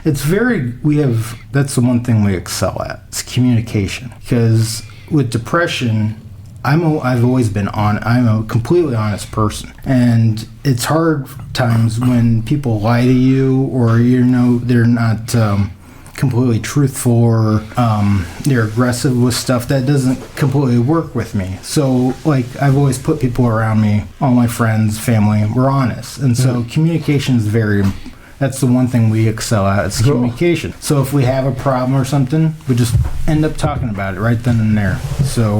That's the one thing we excel at. It's communication. Because with depression, I've always been I'm a completely honest person, and it's hard times when people lie to you, or they're not completely truthful, or they're aggressive with stuff that doesn't completely work with me. So like I've always put people around me, all my friends, family, we're honest, and so communication is that's the one thing we excel at. It's communication. So if we have a problem or something, we just end up talking about it right then and there. So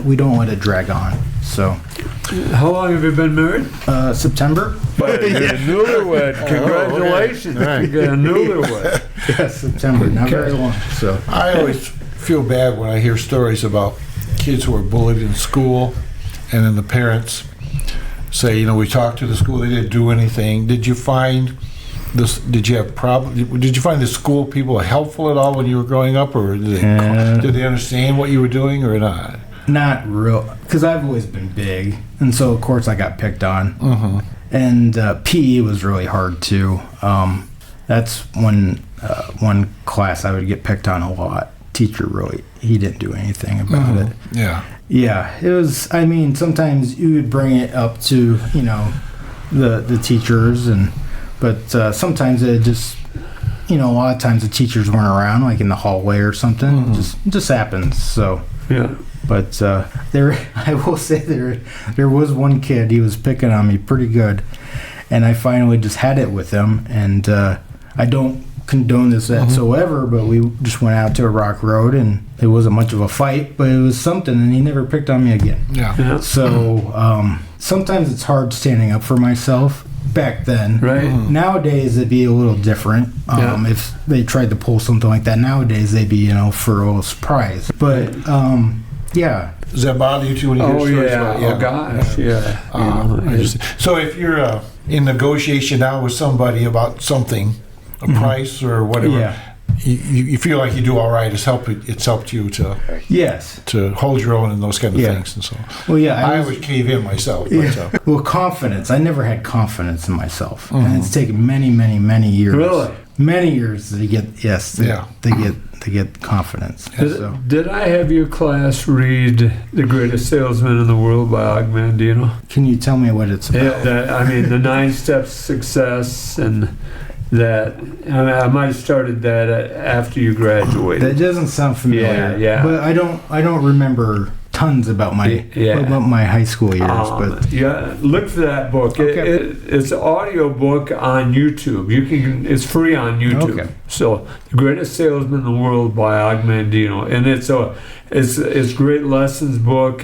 we don't let it drag on. So how long have you been married? September. But you're a newlywed. Congratulations. Right. You're a newlywed. Yes, September. Not very long. So I always feel bad when I hear stories about kids who are bullied in school, and then the parents say, we talked to the school, they didn't do anything. Did you find Did you have Did you find the school people helpful at all when you were growing up, or did they understand what you were doing or not? Not real, because I've always been big, and so of course I got picked on. And PE was really hard too. That's one class I would get picked on a lot. Teacher he didn't do anything about it. Yeah, it was. I mean, sometimes you would bring it up to the teachers, but sometimes it just a lot of times the teachers weren't around, like in the hallway or something. It just happens. So yeah. But I will say there was one kid, he was picking on me pretty good, and I finally just had it with him, and I don't condone this whatsoever, but we just went out to a rock road, and it wasn't much of a fight, but it was something, and he never picked on me again. Yeah. So sometimes it's hard standing up for myself. Back then, right? Nowadays it'd be a little different. If they tried to pull something like that nowadays, they'd be for a little surprise. But yeah. Does that bother you too when you hear stories about? Oh gosh, yeah. So if you're in negotiation now with somebody about something, a price or whatever, you feel like you do all right. It's helped you to to hold your own and those kind of things and so. Well, yeah, I would cave in myself. But, well, confidence. I never had confidence in myself, and it's taken many years. Really, many years to get to get confidence. Did I have your class read The Greatest Salesman in the World by Og Mandino? Can you tell me what it's about? The 9 steps to success and. I might have started that after you graduated. That doesn't sound familiar. Yeah. But I don't remember tons about my high school years. But look for that book. Okay. It's an audio book on YouTube. It's free on YouTube. Okay. So, The Greatest Salesman in the World by Og Mandino, and it's great lessons book,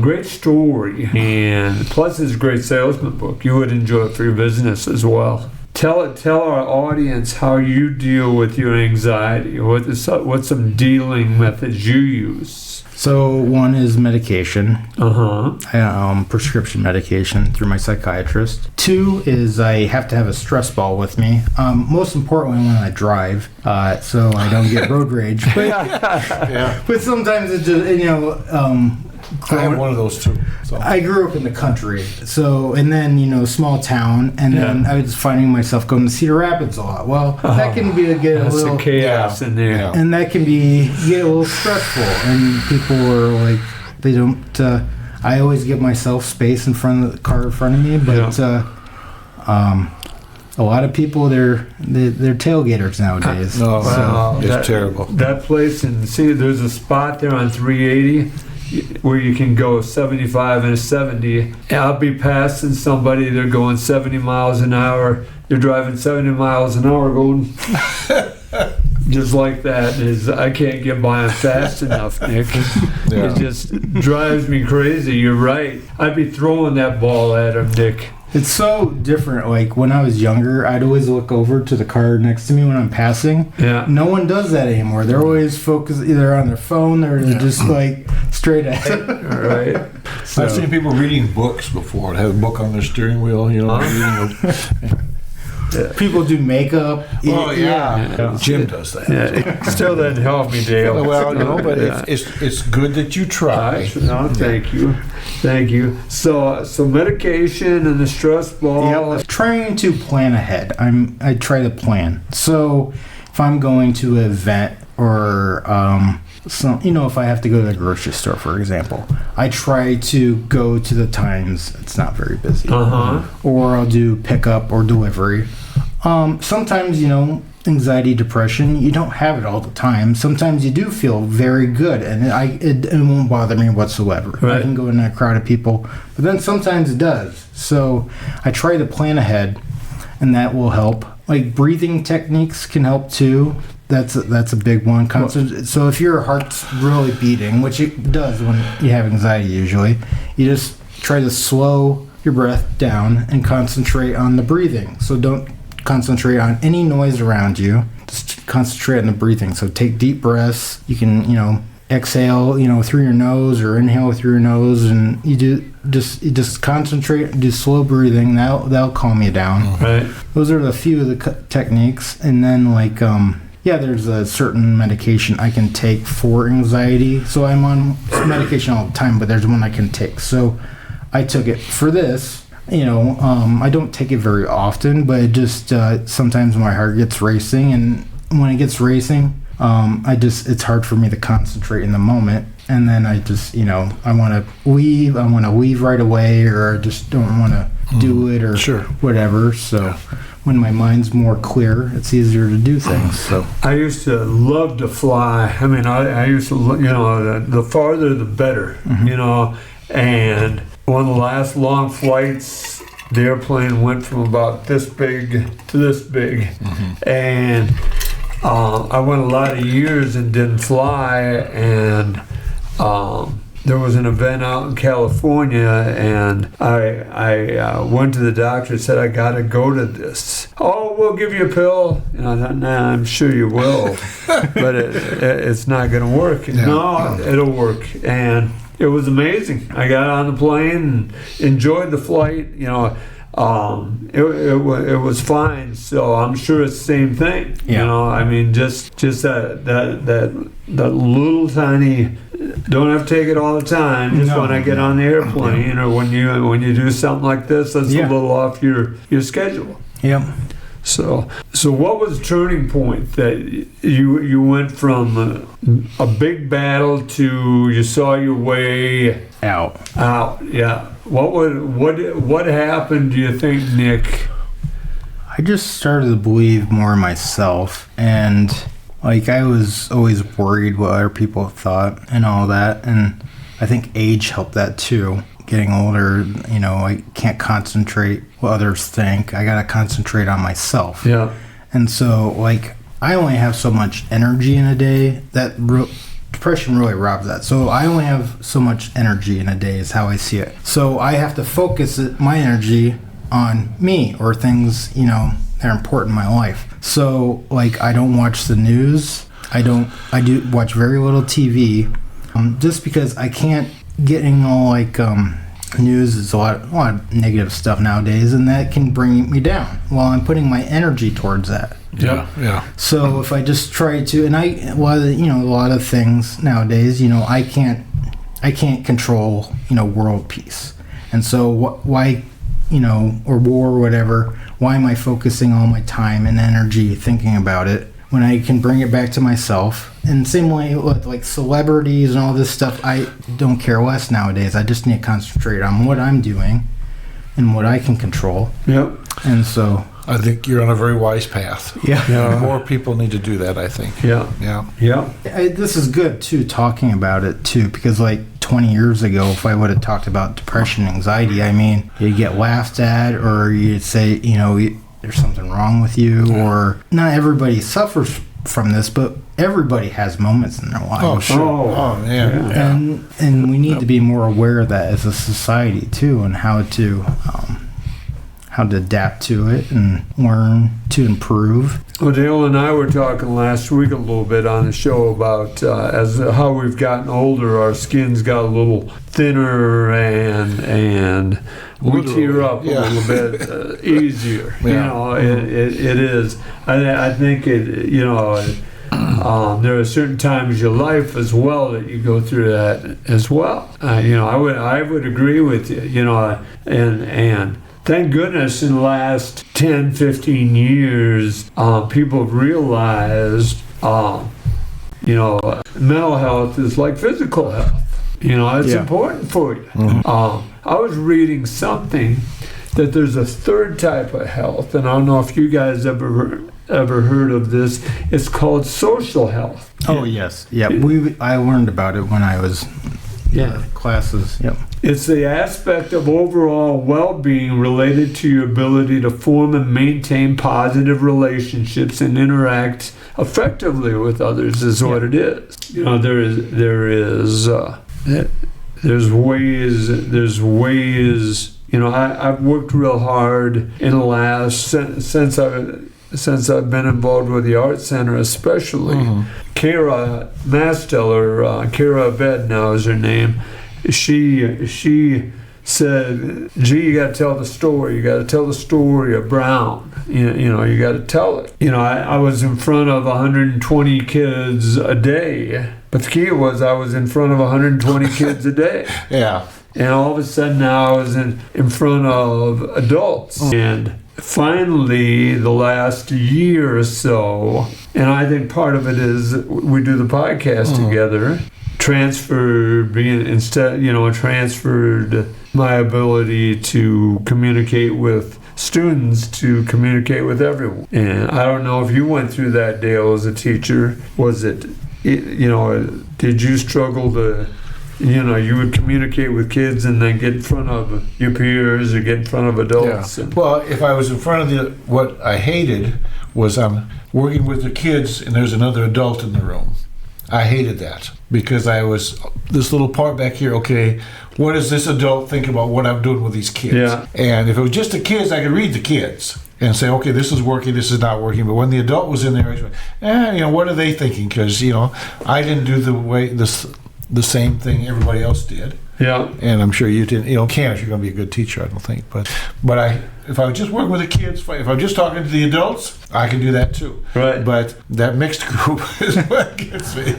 great story, and plus it's a great salesman book. You would enjoy it for your business as well. Tell our audience how you deal with your anxiety. What's some dealing methods you use? So one is medication. Prescription medication through my psychiatrist. 2 is I have to have a stress ball with me. Most importantly when I drive, so I don't get road rage. But sometimes it's just I have one of those too. So. I grew up in the country, and then small town, and then I was finding myself going to Cedar Rapids a lot. Well, that can get a little chaos in there, and that can get a little stressful. And people are like, they don't. I always give myself space in front of the car in front of me, but a lot of people they're tailgaters nowadays. It's terrible. That place there's a spot there on 380. Where you can go 75 and a 70. I'll be passing somebody, they're going 70 miles an hour. They're driving 70 miles an hour going just like that. I can't get by them fast enough, Nick. It just drives me crazy. You're right. I'd be throwing that ball at him, Nick. It's so different. Like when I was younger, I'd always look over to the car next to me when I'm passing. Yeah. No one does that anymore. They're always focused either on their phone or they're just like straight ahead. Right. So. I've seen people reading books before. They have a book on their steering wheel, People do makeup. Jim does that. It still doesn't help me, Dale. Well, but it's good that you try. Thank you. So medication and the stress ball. Trying to plan ahead. I try to plan. So if I'm going to an event or if I have to go to the grocery store, for example, I try to go to the times it's not very busy. Or I'll do pickup or delivery. Sometimes, anxiety, depression, you don't have it all the time. Sometimes you do feel very good, and it won't bother me whatsoever. Right. I can go in a crowd of people, but then sometimes it does. So I try to plan ahead, and that will help. Like breathing techniques can help too. That's a big one. So if your heart's really beating, which it does when you have anxiety usually, you just try to slow your breath down and concentrate on the breathing. So don't concentrate on any noise around you. Just concentrate on the breathing. So take deep breaths. You can, exhale, through your nose or inhale through your nose, and you just concentrate, do slow breathing. That'll calm you down. Right. Those are a few of the techniques, and then there's a certain medication I can take for anxiety. So I'm on medication all the time, but there's one I can take. So I took it for this. I don't take it very often, but it just sometimes my heart gets racing, and when it gets racing, it's hard for me to concentrate in the moment, and then I just I want to leave right away, or I just don't want to do it, or whatever. So when my mind's more clear, it's easier to do things. So I used to love to fly. I mean, I used to, the farther the better, and one of the last long flights, the airplane went from about this big to this big, and I went a lot of years and didn't fly, and there was an event out in California, and I went to the doctor and said, I got to go to this. Oh, we'll give you a pill. And I thought, nah, I'm sure you will, but it's not going to work. Yeah. No, it'll work. And it was amazing. I got on the plane and enjoyed the flight. It was fine. So I'm sure it's the same thing. Yeah. I mean, just that little tiny. Don't have to take it all the time. Just when I get on the airplane, or when you do something like this, that's a little off your schedule. Yeah. So what was the turning point that you went from a big battle to you saw your way out? Yeah. What happened, do you think, Nick? I just started to believe more in myself, and I was always worried what other people thought and all that, and I think age helped that too. Getting older, I can't concentrate what others think. I gotta concentrate on myself. Yeah. And so, I only have so much energy in a day. That depression really robs that. So I only have so much energy in a day is how I see it. So I have to focus my energy on me or things, that are important in my life. So, I don't watch the news. I do watch very little TV, just because I can't getting all news is a lot of negative stuff nowadays, and that can bring me down while I'm putting my energy towards that. Yeah. So if I just try to, and a lot of things nowadays, I can't control, world peace, and so why, or war or whatever. Why am I focusing all my time and energy thinking about it when I can bring it back to myself? And same way with celebrities and all this stuff, I don't care less nowadays. I just need to concentrate on what I'm doing and what I can control. Yep. And so I think you're on a very wise path. Yeah. More people need to do that, I think. Yeah. This is good too, talking about it too, because 20 years ago, if I would have talked about depression, anxiety, you'd get laughed at, or you'd say, there's something wrong with you, or not everybody suffers from this, but everybody has moments in their life. Oh, sure. Yeah. And we need to be more aware of that as a society too, and how to adapt to it and learn to improve. Well, Dale and I were talking last week a little bit on the show about how we've gotten older, our skin's got a little thinner, and we tear up a little bit easier. Yeah. It is. I think it. There are certain times in your life as well that you go through that as well. I would agree with you. And thank goodness in the last 10, 15 years, people have realized, mental health is like physical health. It's important for you. Mm-hmm. I was reading something that there's a third type of health, and I don't know if you guys ever heard of this. It's called social health. Oh, yes. Yeah, I learned about it when I was classes. Yep. It's the aspect of overall well-being related to your ability to form and maintain positive relationships and interact effectively with others is what it is. There's ways. I've worked real hard in the last since I've been involved with the Art Center, especially Kara Masteller, Kara Bednow is her name. She said, "Gee, you got to tell the story. You got to tell the story of Brown. You know, you got to tell it." You know, I was in front of 120 kids a day, but the key was I was in front of 120 kids a day. Yeah. And all of a sudden now I was in front of adults. And finally, the last year or so, and I think part of it is we do the podcast together, transferred my ability to communicate with students to communicate with everyone. And I don't know if you went through that, Dale, as a teacher. Did you struggle to, you would communicate with kids and then get in front of your peers or get in front of adults? Yeah. Well, if I was in front of what I hated was I'm working with the kids and there's another adult in the room. I hated that because I was this little part back here. Okay, what does this adult think about what I'm doing with these kids? Yeah. And if it was just the kids, I could read the kids and say, okay, this is working, this is not working. But when the adult was in there, I went, what are they thinking? Because I didn't do the same thing everybody else did. Yeah. And I'm sure you didn't. Can't if you're going to be a good teacher, I don't think. But if I was just working with the kids, if I'm just talking to the adults, I can do that too. Right. But that mixed group is what gets me.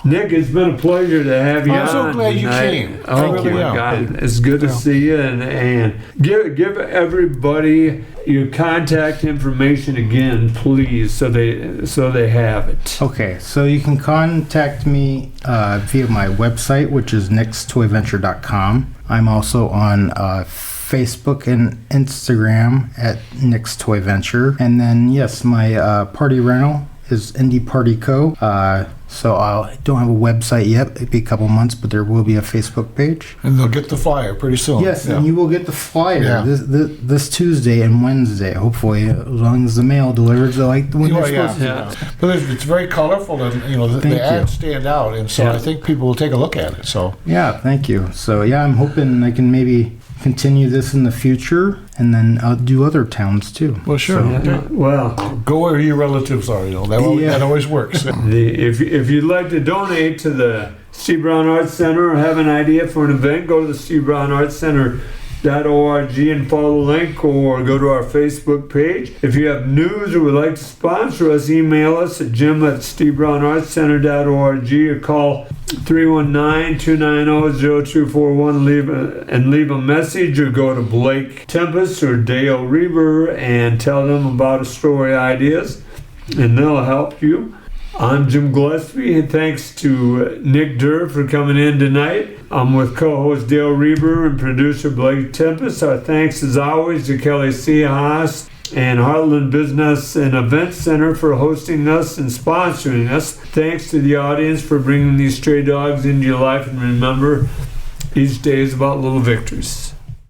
Nick, it's been a pleasure to have you on. I'm so glad you came. Oh my God, it's good to see you. And give everybody your contact information again, please, so they have it. Okay, so you can contact me via my website, which is nickstoyventure.com. I'm also on Facebook and Instagram at Nick's Toy Venture. And then, yes, my party rental is Indie Party Co. So I don't have a website yet. It'll be a couple months, but there will be a Facebook page. And they'll get the flyer pretty soon. Yes, and you will get the flyer this Tuesday and Wednesday, hopefully, as long as the mail delivers when you're supposed to. Yeah. But it's very colorful, and the ads stand out, and so I think people will take a look at it. So yeah, thank you. So I'm hoping I can maybe continue this in the future, and then I'll do other towns too. Well, sure. Well, go where your relatives are. That always works. If you'd like to donate to the Steve Brown Arts Center or have an idea for an event, go to the Steve Brown Arts Center.org and follow the link, or go to our Facebook page. If you have news or would like to sponsor us, email us at jim@stevebrownartscenter.org or call 319-290-0241 and leave a message, or go to Blake Tempus or Dale Rueber and tell them about a story ideas, and they'll help you. I'm Jim Gillespie, and thanks to Nick Derr for coming in tonight. I'm with co-host Dale Rueber and producer Blake Tempus. Our thanks, as always, to Kelly C. Haas and Heartland Business and Event Center for hosting us and sponsoring us. Thanks to the audience for bringing these stray dogs into your life, and remember, each day is about little victories.